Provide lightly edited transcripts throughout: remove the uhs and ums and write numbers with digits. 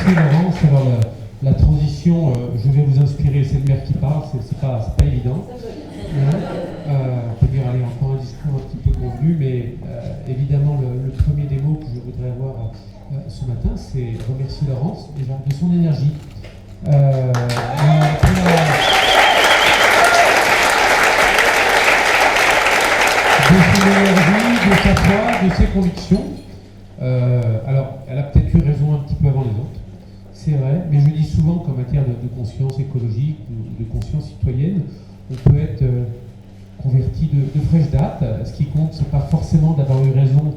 Merci Laurence. Alors la transition, je vais vous inspirer, c'est le maire qui parle, c'est pas évident. On peut dire, allez, encore un discours un petit peu convenu, mais évidemment le premier des mots que je voudrais avoir ce matin, c'est remercier Laurence déjà de son énergie. De son énergie, de sa foi, de ses convictions. Alors, elle a peut-être eu raison un petit peu avant les autres, c'est vrai, mais je dis souvent qu'en matière de conscience écologique, de conscience citoyenne, on peut être converti de fraîche date. Ce qui compte, c'est pas forcément d'avoir eu raison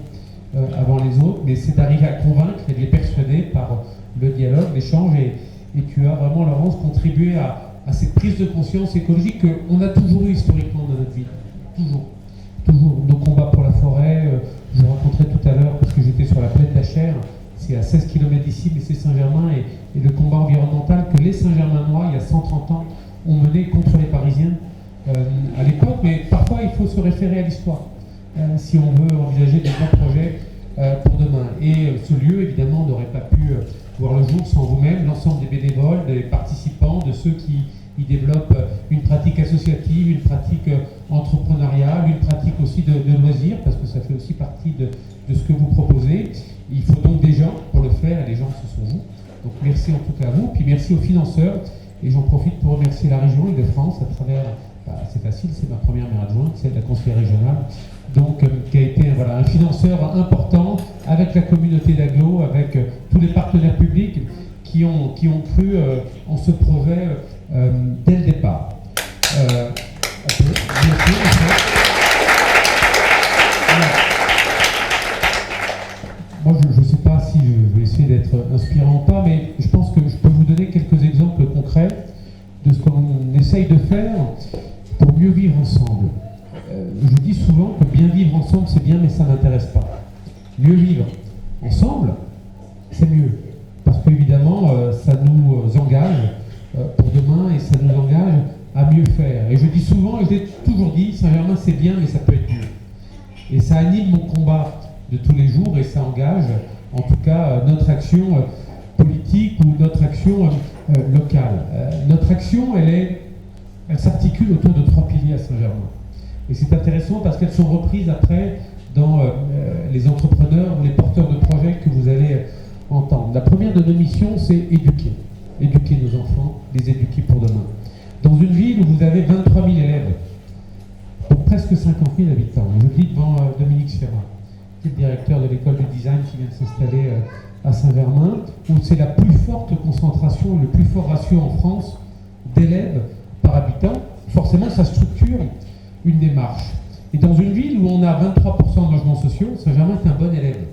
avant les autres, mais c'est d'arriver à convaincre et de les persuader par le dialogue, l'échange, et tu as vraiment, Laurence, contribué à cette prise de conscience écologique qu'on a toujours eu historiquement dans notre vie. Toujours. Nos combats pour la forêt, je vous raconterai tout à l'heure, parce que j'étais sur la plaine d'Achères, c'est à 16 km d'ici, mais c'est Saint-Germain, et le combat environnemental que les Saint-Germainois, il y a 130 ans, ont mené contre les Parisiens à l'époque, mais parfois il faut se référer à l'histoire, si on veut envisager des grands projets pour demain. Et ce lieu, évidemment, n'aurait pas pu voir le jour sans vous-même, l'ensemble des bénévoles, des participants, de ceux qui y développent une pratique associative, une pratique entrepreneuriale, une pratique aussi de loisirs, parce que ça fait aussi partie de ce que vous proposez. Il faut donc des gens pour le faire, et les gens, ce sont vous. Donc merci en tout cas à vous, puis merci aux financeurs, et j'en profite pour remercier la région Île-de-France à travers, c'est facile, c'est ma première maire adjointe, celle de la conseillère régionale, donc qui a été un financeur important avec la communauté d'agglo, avec tous les partenaires publics qui ont cru en ce projet dès le départ. Moi, je ne sais pas si je vais essayer d'être inspirant ou pas, mais je pense que je peux vous donner quelques exemples concrets de ce qu'on essaye de faire pour mieux vivre ensemble. Je dis souvent que bien vivre ensemble, c'est bien, mais ça ne m'intéresse pas. Mieux vivre ensemble, c'est mieux. Parce qu'évidemment, ça nous engage pour demain, et ça nous engage à mieux faire. Et je dis souvent, et je l'ai toujours dit, Saint-Germain c'est bien, mais ça peut être mieux. Et ça anime mon combat de tous les jours, et ça engage en tout cas notre action politique ou notre action locale. Notre action, elle s'articule autour de 3 piliers à Saint-Germain. Et c'est intéressant parce qu'elles sont reprises après dans les entrepreneurs ou les porteurs de projets que vous allez entendre. La première de nos missions, c'est éduquer. Éduquer nos enfants, les éduquer pour demain. Dans une ville où vous avez 23 000 élèves, pour presque 50 000 habitants, je le dis devant Dominique Sierra, qui est le directeur de l'école du design qui vient de s'installer à Saint-Germain, où c'est la plus forte concentration, le plus fort ratio en France d'élèves par habitant, forcément ça structure une démarche. Et dans une ville où on a 23% de logements sociaux, Saint-Germain est un bon élève,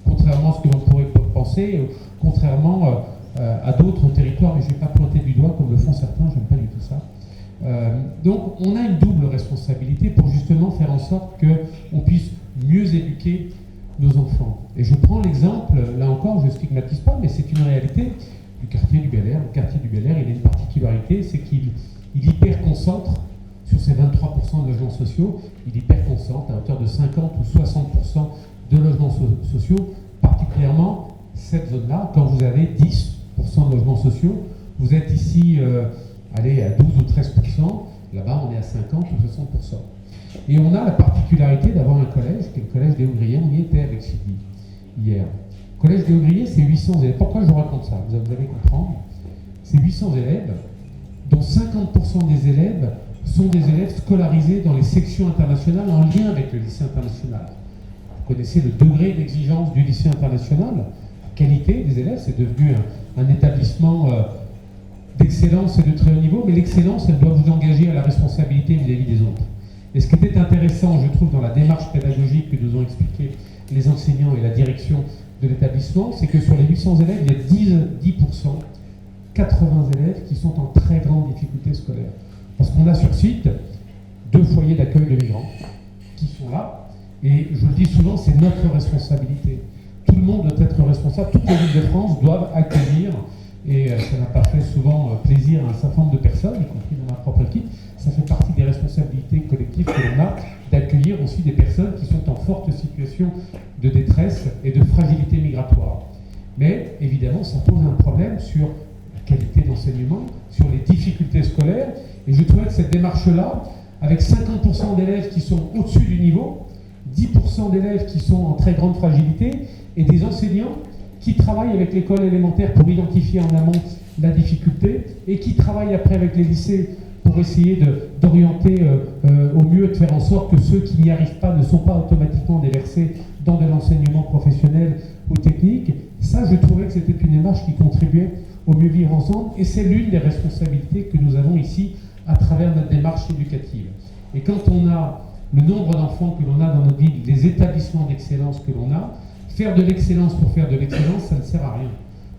contrairement à ce que l'on pourrait penser, contrairement à d'autres territoires, mais je ne vais pas pointer du doigt comme le font certains, je n'aime pas du tout ça. Donc on a une double responsabilité pour justement faire en sorte qu'on puisse mieux éduquer nos enfants. Et je prends l'exemple, là encore, je ne stigmatise pas, mais c'est une réalité du quartier du Bel Air. Le quartier du Bel Air, il a une particularité, c'est qu'il hyper-concentre sur ces 23% de logements sociaux, il hyper-concentre à hauteur de 50 ou 60% de logements sociaux, particulièrement cette zone-là, quand vous avez 10% de logements sociaux, vous êtes ici à 12 ou 13%, là-bas on est à 50 ou 60%. Et on a la particularité d'avoir un collège, qui est le collège des Haut-Griers, on y était avec Sylvie hier. Le collège des Haut-Griers, c'est 800 élèves. Pourquoi je vous raconte ça? Vous allez comprendre. C'est 800 élèves, dont 50% des élèves sont des élèves scolarisés dans les sections internationales en lien avec le lycée international. Vous connaissez le degré d'exigence du lycée international, la qualité des élèves, c'est devenu un établissement d'excellence et de très haut niveau, mais l'excellence, elle doit vous engager à la responsabilité vis-à-vis des autres. Et ce qui était intéressant, je trouve, dans la démarche pédagogique que nous ont expliqué les enseignants et la direction de l'établissement, c'est que sur les 800 élèves, il y a 10%, 80 élèves qui sont en très grande difficulté scolaire. Parce qu'on a sur site 2 foyers d'accueil de migrants qui sont là, et je le dis souvent, c'est notre responsabilité. Tout le monde doit être responsable, toutes les villes de France doivent accueillir, et ça n'a pas fait souvent plaisir à un certain nombre de personnes, y compris dans ma propre équipe. Ça fait partie des responsabilités collectives que l'on a d'accueillir aussi des personnes qui sont en forte situation de détresse et de fragilité migratoire. Mais évidemment, ça pose un problème sur la qualité d'enseignement, sur les difficultés scolaires. Et je trouvais que cette démarche-là, avec 50% d'élèves qui sont au-dessus du niveau, 10% d'élèves qui sont en très grande fragilité, et des enseignants qui travaillent avec l'école élémentaire pour identifier en amont la difficulté, et qui travaillent après avec les lycées pour essayer d'orienter au mieux, de faire en sorte que ceux qui n'y arrivent pas ne sont pas automatiquement déversés dans de l'enseignement professionnel ou technique. Ça, je trouvais que c'était une démarche qui contribuait au mieux vivre ensemble, et c'est l'une des responsabilités que nous avons ici à travers notre démarche éducative. Et quand on a le nombre d'enfants que l'on a dans notre ville, les établissements d'excellence que l'on a, faire de l'excellence pour faire de l'excellence, ça ne sert à rien.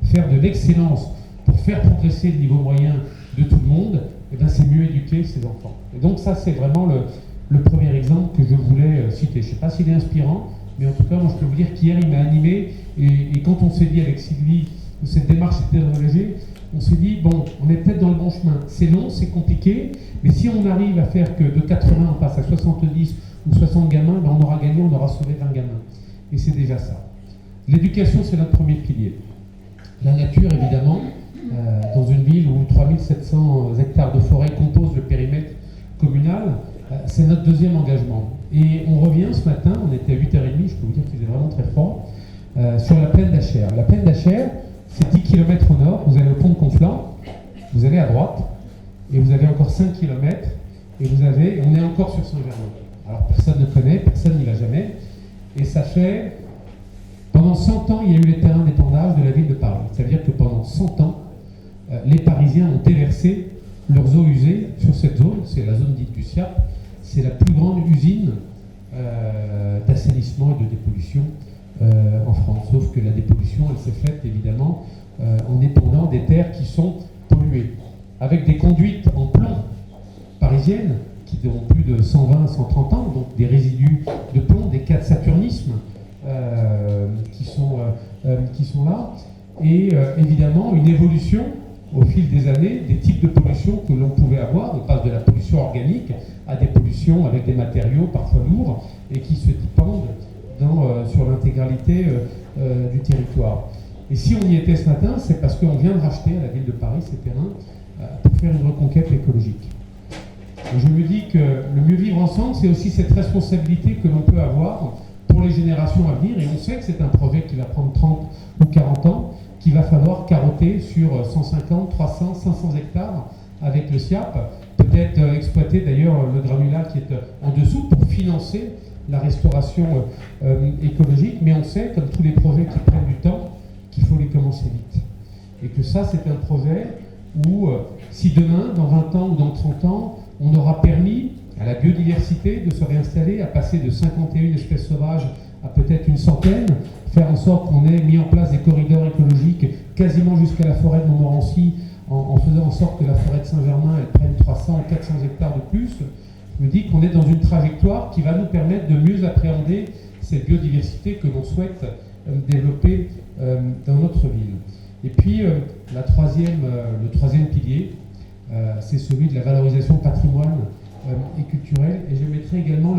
Faire de l'excellence pour faire progresser le niveau moyen de tout le monde, eh bien, c'est mieux éduquer ses enfants. Et donc ça, c'est vraiment le premier exemple que je voulais citer. Je ne sais pas s'il est inspirant, mais en tout cas, moi, je peux vous dire qu'hier, il m'a animé. Et quand on s'est dit avec Sylvie que cette démarche était engagée, on s'est dit, bon, on est peut-être dans le bon chemin. C'est long, c'est compliqué, mais si on arrive à faire que de 80, on passe à 70 ou 60 gamins, ben on aura gagné, on aura sauvé 20 gamins. Et c'est déjà ça. L'éducation, c'est notre premier pilier. La nature, évidemment, dans une ville où 3700 hectares de forêt composent le périmètre communal, c'est notre deuxième engagement. Et on revient ce matin, on était à 8h30, je peux vous dire qu'il faisait vraiment très froid, sur la plaine d'Achères. La plaine d'Achères, c'est 10 km au nord, vous allez au pont de Conflans, vous allez à droite, et vous avez encore 5 km, et on est encore sur Saint-Germain. Alors personne ne connaît, personne n'y va jamais, et ça fait, pendant 100 ans, il y a eu les terrains d'épandage de la ville de Paris. C'est-à-dire que pendant 100 ans, les Parisiens ont déversé leurs eaux usées sur cette zone, c'est la zone dite du Siap, c'est la plus grande usine d'assainissement et de dépollution en France. Sauf que la dépollution, elle s'est faite évidemment en épandant des terres qui sont polluées, avec des conduites en plomb parisiennes qui ont plus de 120, 130 ans, donc des résidus de plomb, des cas de saturnisme qui sont là, et évidemment une évolution au fil des années des types de pollution que l'on pouvait avoir. On passe de la pollution organique à des pollutions avec des matériaux parfois lourds et qui se dépendent sur l'intégralité du territoire. Et si on y était ce matin, c'est parce qu'on vient de racheter à la ville de Paris ces terrains pour faire une reconquête écologique. Et je me dis que le mieux vivre ensemble, c'est aussi cette responsabilité que l'on peut avoir pour les générations à venir. Et on sait que c'est un projet qui va prendre 30 ou 40 ans, qu'il va falloir carotter sur 150, 300, 500 hectares avec le SIAP, peut-être exploiter d'ailleurs le granulat qui est en dessous pour financer la restauration écologique, mais on sait, comme tous les projets qui prennent du temps, qu'il faut les commencer vite. Et que ça, c'est un projet où, si demain, dans 20 ans ou dans 30 ans, on aura permis à la biodiversité de se réinstaller, à passer de 51 espèces sauvages à peut-être une centaine, faire en sorte qu'on ait mis en place des corridors écologiques quasiment jusqu'à la forêt de Montmorency, en faisant en sorte que la forêt de Saint-Germain elle prenne 300 ou 400 hectares de plus. Je me dis qu'on est dans une trajectoire qui va nous permettre de mieux appréhender cette biodiversité que l'on souhaite développer dans notre ville. Et puis, le troisième pilier, c'est celui de la valorisation patrimoine et culturelle. Et je mettrai également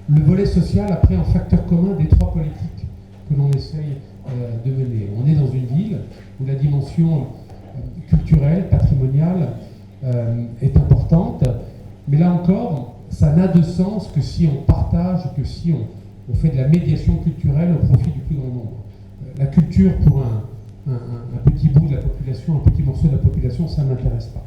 le volet social après en facteur commun des trois politiques que l'on essaye de mener. On est dans une ville où la dimension culturelle, patrimoniale est importante, mais là encore, ça n'a de sens que si on partage, que si on fait de la médiation culturelle au profit du plus grand nombre. La culture pour un petit bout de la population, un petit morceau de la population, ça ne m'intéresse pas.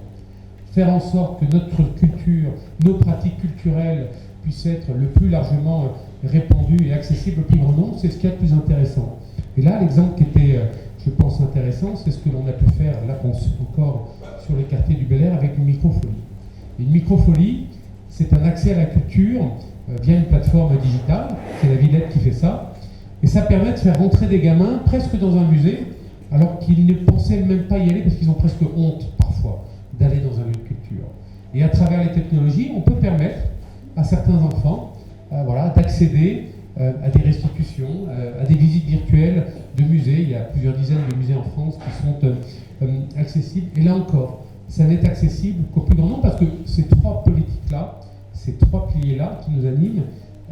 Faire en sorte que notre culture, nos pratiques culturelles puissent être le plus largement répandues et accessibles au plus grand nombre, c'est ce qui est le plus intéressant. Et là, l'exemple qui était, je pense, intéressant, c'est ce que l'on a pu faire, là encore, sur les quartiers du Bel Air avec une microfolie. Une microfolie, c'est un accès à la culture via une plateforme digitale, c'est la Villette qui fait ça, et ça permet de faire rentrer des gamins presque dans un musée, alors qu'ils ne pensaient même pas y aller parce qu'ils ont presque honte, parfois, d'aller dans un lieu de culture. Et à travers les technologies, on peut permettre à certains enfants d'accéder à des restitutions, à des visites virtuelles de musées. Il y a plusieurs dizaines de musées en France qui sont accessibles. Et là encore, ça n'est accessible qu'au plus grand nombre parce que ces trois politiques-là, ces trois piliers-là qui nous animent,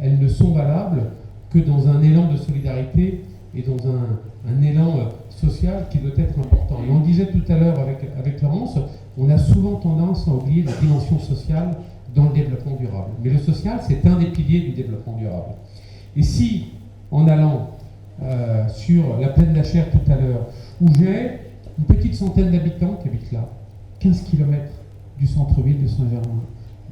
elles ne sont valables que dans un élan de solidarité et dans un élan social qui doit être important. Et on le disait tout à l'heure avec Laurence, on a souvent tendance à oublier la dimension sociale dans le développement durable. Mais le social, c'est un des piliers du développement durable. Et si, en allant sur la plaine d'Achères tout à l'heure, où j'ai une petite centaine d'habitants qui habitent là, 15 km du centre-ville de Saint-Germain,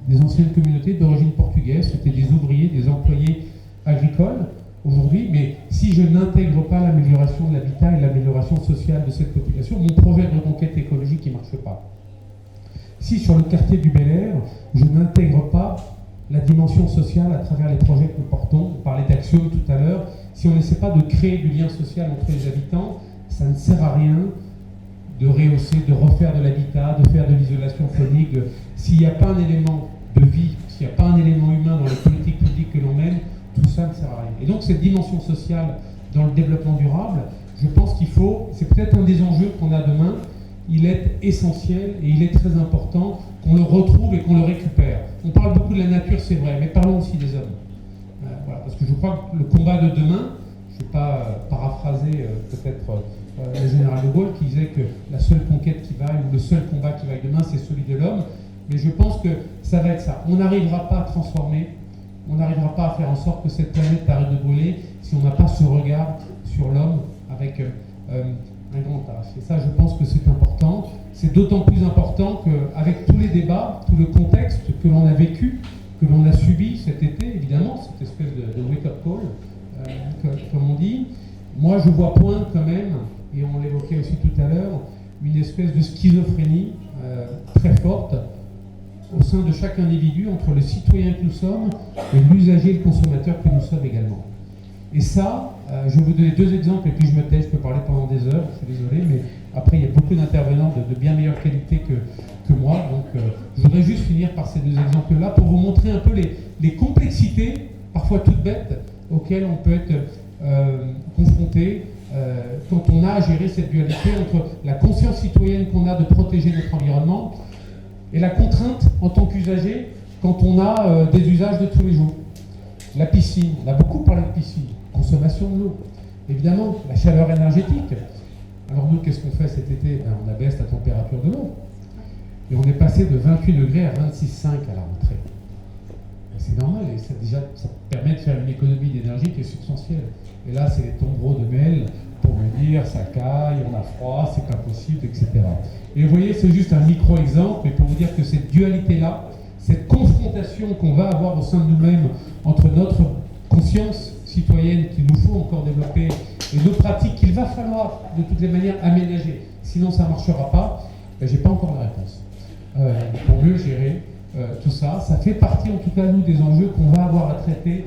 des anciennes communautés d'origine portugaise, c'était des ouvriers, des employés agricoles aujourd'hui, mais si je n'intègre pas l'amélioration de l'habitat et l'amélioration sociale de cette population, mon projet de reconquête écologique ne marche pas. Si sur le quartier du Bel-Air, je n'intègre pas la dimension sociale à travers les projets que nous portons, on parlait d'Axiom tout à l'heure, si on n'essaie pas de créer du lien social entre les habitants, ça ne sert à rien de rehausser, de refaire de l'habitat, de faire de l'isolation phonique. S'il n'y a pas un élément de vie, s'il n'y a pas un élément humain dans les politiques publiques que l'on mène, tout ça ne sert à rien. Et donc cette dimension sociale dans le développement durable, je pense qu'il faut, c'est peut-être un des enjeux qu'on a demain, il est essentiel et il est très important qu'on le retrouve et qu'on le récupère. On parle beaucoup de la nature, c'est vrai, mais parlons aussi des hommes. Voilà, parce que je crois que le combat de demain, je ne vais pas paraphraser peut-être le général de Gaulle qui disait que la seule conquête qui vaille, ou le seul combat qui vaille demain, c'est celui de l'homme, mais je pense que ça va être ça. On n'arrivera pas à transformer, on n'arrivera pas à faire en sorte que cette planète arrête de brûler si on n'a pas ce regard sur l'homme avec un grand H. Et ça, je pense que c'est important. C'est d'autant plus important qu'avec tous les débats, tout le contexte que l'on a vécu, que l'on a subi cet été, évidemment, cette espèce de wake-up call, comme on dit, moi je vois poindre quand même, et on l'évoquait aussi tout à l'heure, une espèce de schizophrénie très forte au sein de chaque individu entre le citoyen que nous sommes et l'usager et le consommateur que nous sommes également. Et ça, je vais vous donner deux exemples et puis je me tais, je peux parler pendant des heures, je suis désolé, mais après il y a beaucoup d'intervenants de bien meilleure qualité que moi, donc je voudrais juste finir par ces deux exemples-là pour vous montrer un peu les complexités, parfois toutes bêtes, auxquelles on peut être confronté quand on a à gérer cette dualité entre la conscience citoyenne qu'on a de protéger notre environnement et la contrainte en tant qu'usager quand on a des usages de tous les jours. La piscine, on a beaucoup parlé de piscine, consommation de l'eau, évidemment, la chaleur énergétique. Alors nous, qu'est-ce qu'on fait cet été? On abaisse la température de l'eau. Et on est passé de 28 degrés à 26,5 à la rentrée. C'est normal, et ça permet de faire une économie d'énergie qui est substantielle. Et là, c'est les tombereaux de mail pour me dire, ça caille, on a froid, c'est pas possible, etc. Et vous voyez, c'est juste un micro-exemple, mais pour vous dire que cette dualité-là, cette confrontation qu'on va avoir au sein de nous-mêmes entre notre conscience citoyenne qu'il nous faut encore développer et nos pratiques qu'il va falloir de toutes les manières aménager, sinon ça ne marchera pas, ben, j'ai pas encore la réponse. Pour mieux gérer tout ça, ça fait partie en tout cas nous des enjeux qu'on va avoir à traiter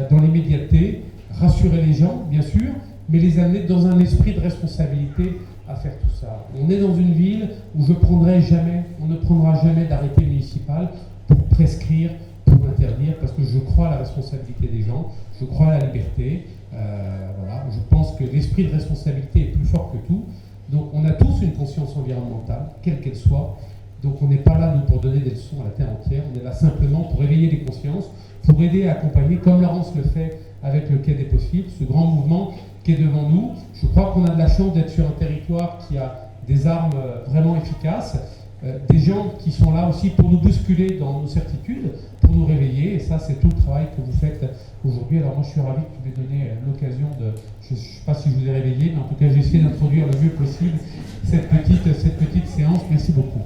dans l'immédiateté, rassurer les gens bien sûr, mais les amener dans un esprit de responsabilité à faire tout ça. On est dans une ville où on ne prendra jamais d'arrêté municipal pour prescrire, pour interdire, parce que je crois à la responsabilité des gens, je crois à la liberté, voilà. Je pense que l'esprit de responsabilité est plus fort que tout, donc on a tous une conscience environnementale, quelle qu'elle soit, donc on n'est pas là nous pour donner des leçons à la terre entière, on est là simplement pour éveiller les consciences, pour aider à accompagner, comme Laurence le fait avec le Quai des Possibles, ce grand mouvement qui est devant nous. Je crois qu'on a de la chance d'être sur un territoire qui a des armes vraiment efficaces, des gens qui sont là aussi pour nous bousculer dans nos certitudes, pour nous réveiller, et ça c'est tout le travail que vous faites aujourd'hui. Alors moi je suis ravi que tu m'aies donné l'occasion de, je ne sais pas si je vous ai réveillé, mais en tout cas j'ai essayé d'introduire le mieux possible cette petite séance. Merci beaucoup.